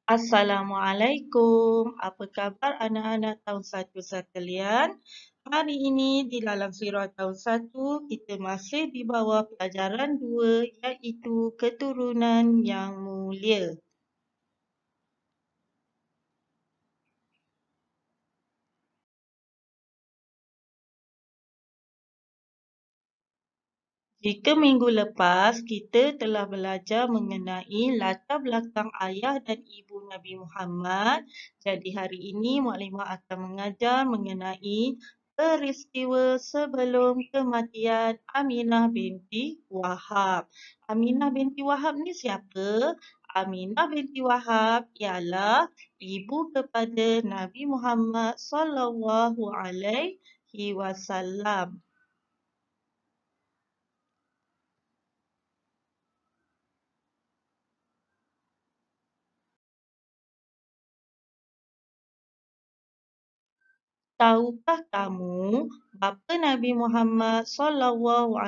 Assalamualaikum. Apa khabar anak-anak tahun 1 sekalian? Hari ini di dalam surah tahun 1 kita masih di bawah pelajaran 2 iaitu keturunan yang mulia. Jika minggu lepas kita telah belajar mengenai latar belakang ayah dan ibu Nabi Muhammad, jadi hari ini Muklimah akan mengajar mengenai peristiwa sebelum kematian Aminah binti Wahab. Aminah binti Wahab ni siapa? Aminah binti Wahab ialah ibu kepada Nabi Muhammad sallallahu alaihi wasallam. Tahukah kamu bapa Nabi Muhammad SAW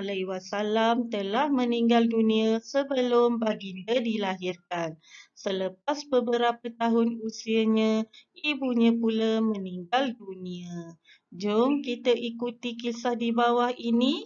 telah meninggal dunia sebelum baginda dilahirkan. Selepas beberapa tahun usianya, ibunya pula meninggal dunia. Jom kita ikuti kisah di bawah ini.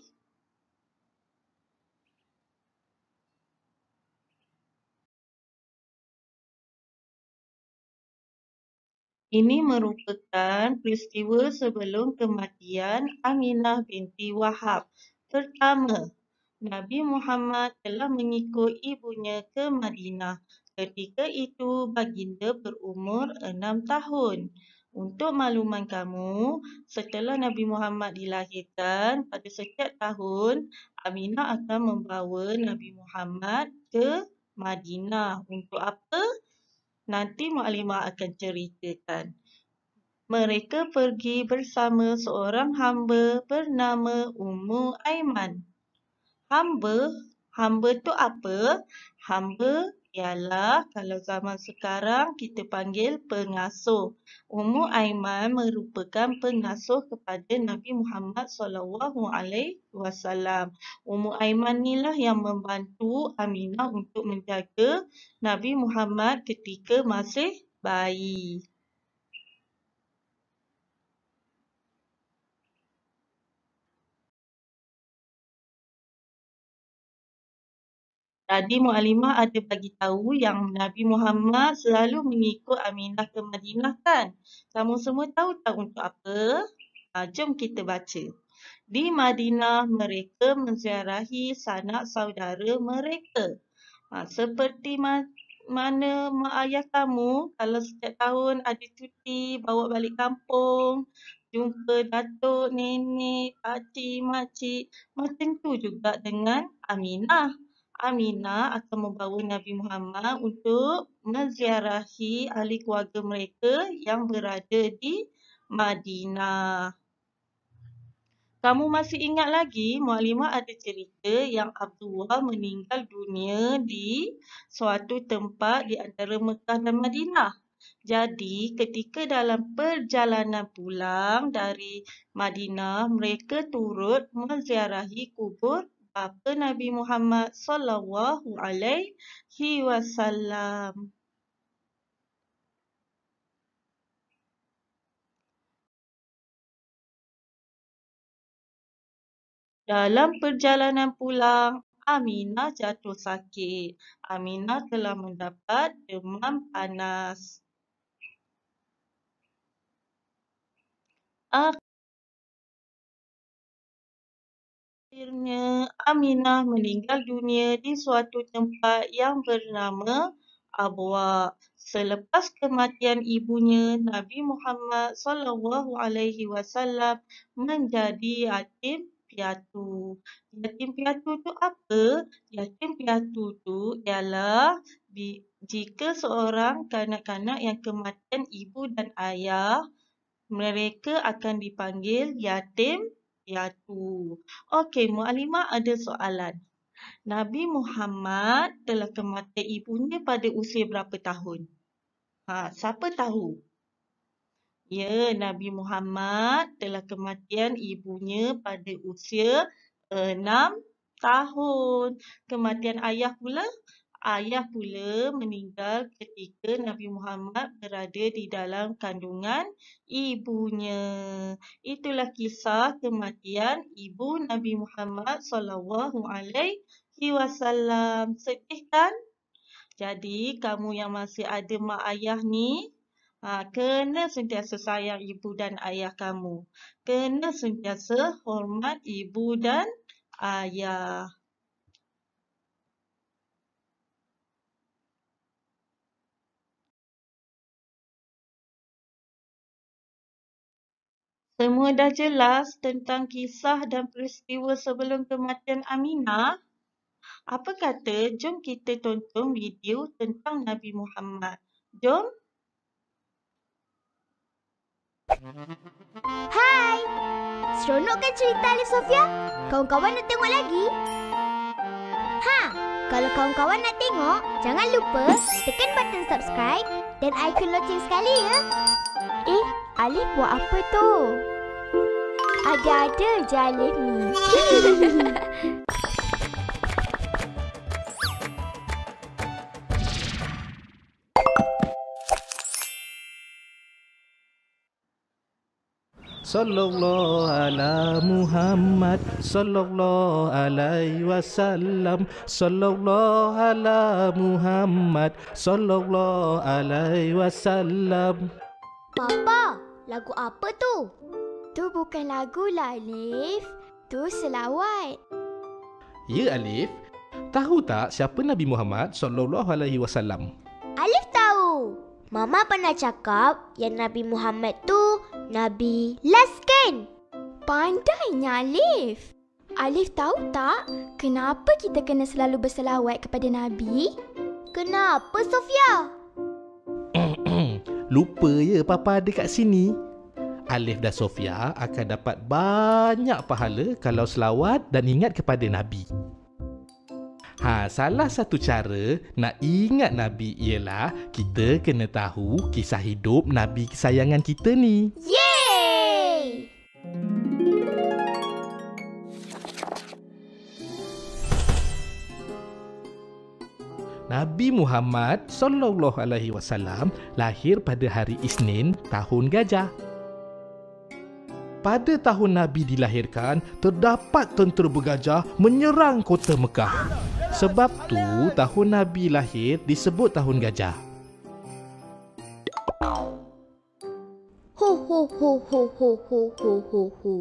Ini merupakan peristiwa sebelum kematian Aminah binti Wahab. Pertama, Nabi Muhammad telah mengikut ibunya ke Madinah. Ketika itu baginda berumur 6 tahun. Untuk makluman kamu, setelah Nabi Muhammad dilahirkan, pada setiap tahun, Aminah akan membawa Nabi Muhammad ke Madinah. Untuk apa? Nanti Muklimah akan ceritakan. Mereka pergi bersama seorang hamba bernama Ummu Aiman. Hamba? Hamba tu apa? Hamba ialah kalau zaman sekarang kita panggil pengasuh. Ummu Aiman merupakan pengasuh kepada Nabi Muhammad SAW. Ummu Aiman inilah yang membantu Aminah untuk menjaga Nabi Muhammad ketika masih bayi. Tadi Muklimah ada bagi tahu yang Nabi Muhammad selalu mengikut Aminah ke Madinah kan? Kamu semua tahu tak untuk apa? Jom kita baca. Di Madinah mereka menziarahi sanak saudara mereka. Seperti mana mak ayah kamu kalau setiap tahun ada cuti bawa balik kampung, jumpa datuk, nenek, pakcik, makcik. Macam tu juga dengan Aminah. Aminah akan membawa Nabi Muhammad untuk menziarahi ahli keluarga mereka yang berada di Madinah. Kamu masih ingat lagi Muklimah ada cerita yang Abdullah meninggal dunia di suatu tempat di antara Mekah dan Madinah. Jadi ketika dalam perjalanan pulang dari Madinah, mereka turut menziarahi kubur bapa Nabi Muhammad SAW. Dalam perjalanan pulang, Aminah jatuh sakit. Aminah telah mendapat demam panas. Akhirnya, Aminah meninggal dunia di suatu tempat yang bernama Abwa. Selepas kematian ibunya, Nabi Muhammad SAW menjadi yatim piatu. Yatim piatu tu apa? Yatim piatu tu ialah jika seorang kanak-kanak yang kematian ibu dan ayah, mereka akan dipanggil yatim piatu. Okey, Muklimah ada soalan. Nabi Muhammad telah kematian ibunya pada usia berapa tahun? Siapa tahu? Ya, Nabi Muhammad telah kematian ibunya pada usia 6 tahun. Kematian ayah pula? Ayah pula meninggal ketika Nabi Muhammad berada di dalam kandungan ibunya. Itulah kisah kematian ibu Nabi Muhammad SAW. Sedih kan? Jadi kamu yang masih ada mak ayah ni, kena sentiasa sayang ibu dan ayah kamu. Kena sentiasa hormat ibu dan ayah. Semua dah jelas tentang kisah dan peristiwa sebelum kematian Aminah? Apa kata jom kita tonton video tentang Nabi Muhammad. Jom. Hai! Seronok kan cerita Alif Sofia? Kawan-kawan nak tengok lagi? Kalau kawan-kawan nak tengok, jangan lupa tekan button subscribe dan ikon loceng sekali ya. Alif buat apa tu? Ada-ada je Alif ni. Sallallahu ala Muhammad sallallahu alaihi wasallam, sallallahu ala Muhammad sallallahu alaihi wasallam. Papa, lagu apa tu? Tu bukan lagu lah Alif. Tu selawat. Ya Alif, tahu tak siapa Nabi Muhammad sallallahu alaihi wasallam? Alif tahu. Mama pernah cakap yang Nabi Muhammad tu Nabi last kan? Pandainya Alif. Alif tahu tak kenapa kita kena selalu berselawat kepada Nabi? Kenapa Sofia? Lupa ya Papa ada kat sini. Alif dan Sofia akan dapat banyak pahala kalau selawat dan ingat kepada Nabi. Salah satu cara nak ingat Nabi ialah kita kena tahu kisah hidup Nabi kesayangan kita ni. Yeay! Nabi Muhammad sallallahu alaihi wasallam lahir pada hari Isnin tahun Gajah. Pada tahun Nabi dilahirkan, terdapat tentera bergajah menyerang kota Mekah. Sebab tu tahun Nabi lahir disebut tahun gajah. Ho ho ho ho ho ho ho ho ho.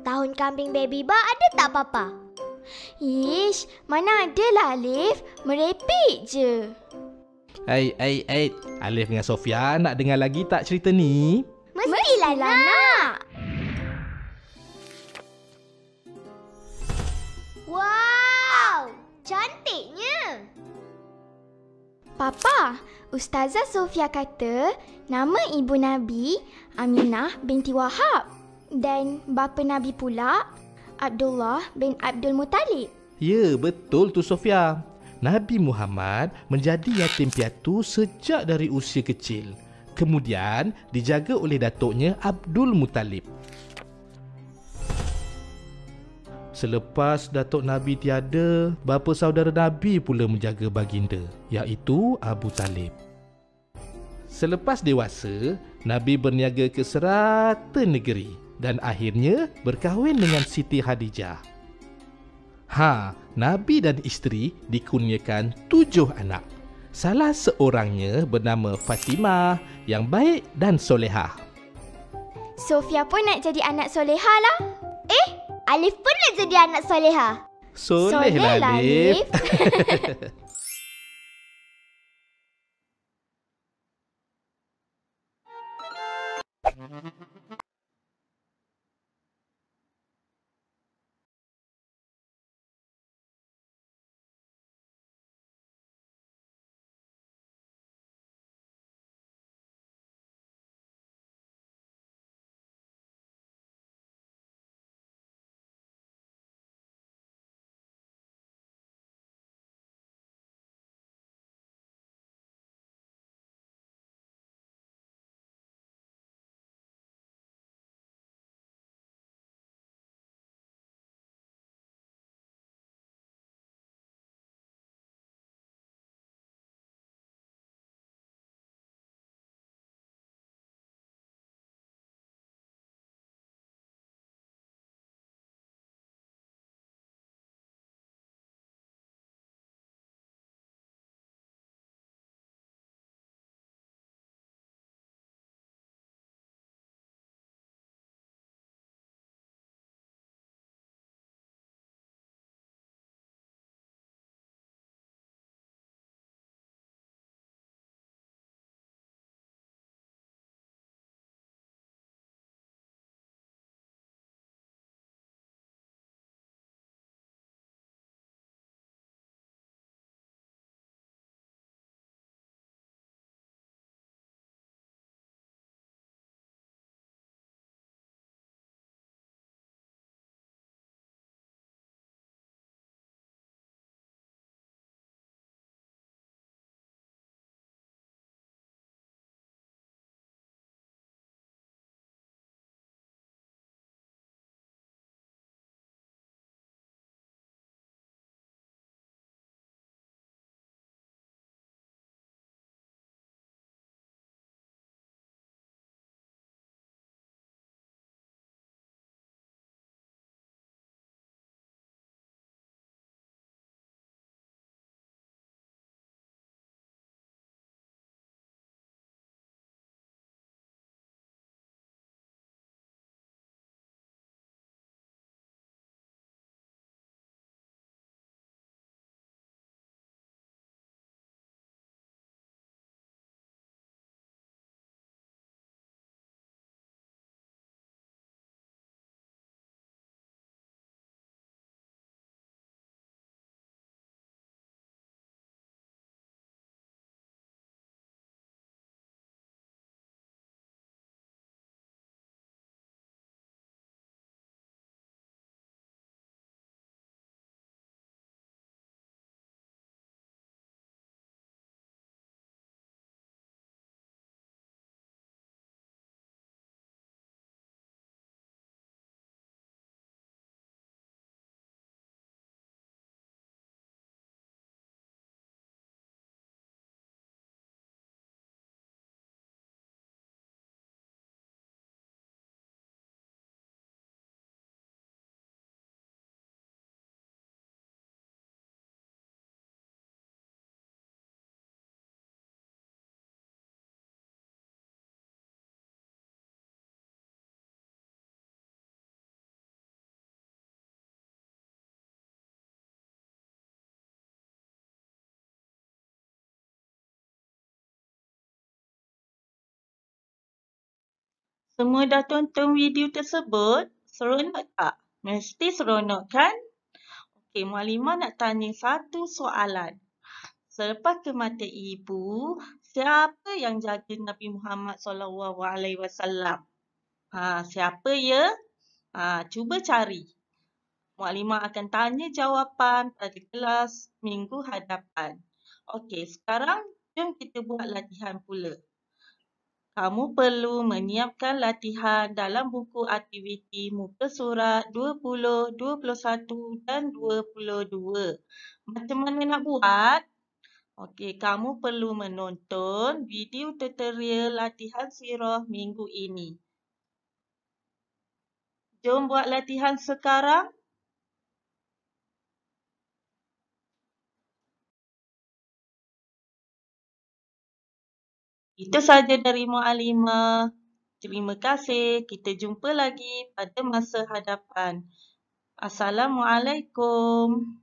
Tahun kambing baby bar ada tak Papa? Ish, mana ada lah Alif. Merepek je. Alif dengan Sofia nak dengar lagi tak cerita ni? Mestilah nak. Wow, cantiknya. Papa, Ustazah Sofia kata nama ibu Nabi Aminah binti Wahab dan bapa Nabi pula Abdullah bin Abdul Muttalib. Ya, betul tu Sofia. Nabi Muhammad menjadi yatim piatu sejak dari usia kecil. Kemudian dijaga oleh datuknya Abdul Muttalib. Selepas datuk Nabi tiada, bapa saudara Nabi pula menjaga baginda, iaitu Abu Talib. Selepas dewasa, Nabi berniaga ke serata negeri dan akhirnya berkahwin dengan Siti Khadijah. Nabi dan isteri dikurniakan 7 anak. Salah seorangnya bernama Fatimah yang baik dan solehah. Sofia pun nak jadi anak solehah lah. Alif pun nak jadi anak solehah. Soleh lah Alif. Semua dah tonton video tersebut? Seronok tak? Mesti seronok kan? Okey, Muallimah nak tanya satu soalan. Selepas kematian ibu, siapa yang jaga Nabi Muhammad SAW? Siapa ya? Cuba cari. Muallimah akan tanya jawapan pada kelas minggu hadapan. Okey, sekarang jom kita buat latihan pula. Kamu perlu menyiapkan latihan dalam buku aktiviti muka surat 20, 21 dan 22. Macam mana nak buat? Okey, kamu perlu menonton video tutorial latihan sirah minggu ini. Jom buat latihan sekarang. Itu saja dari Muallimah. Terima kasih. Kita jumpa lagi pada masa hadapan. Assalamualaikum.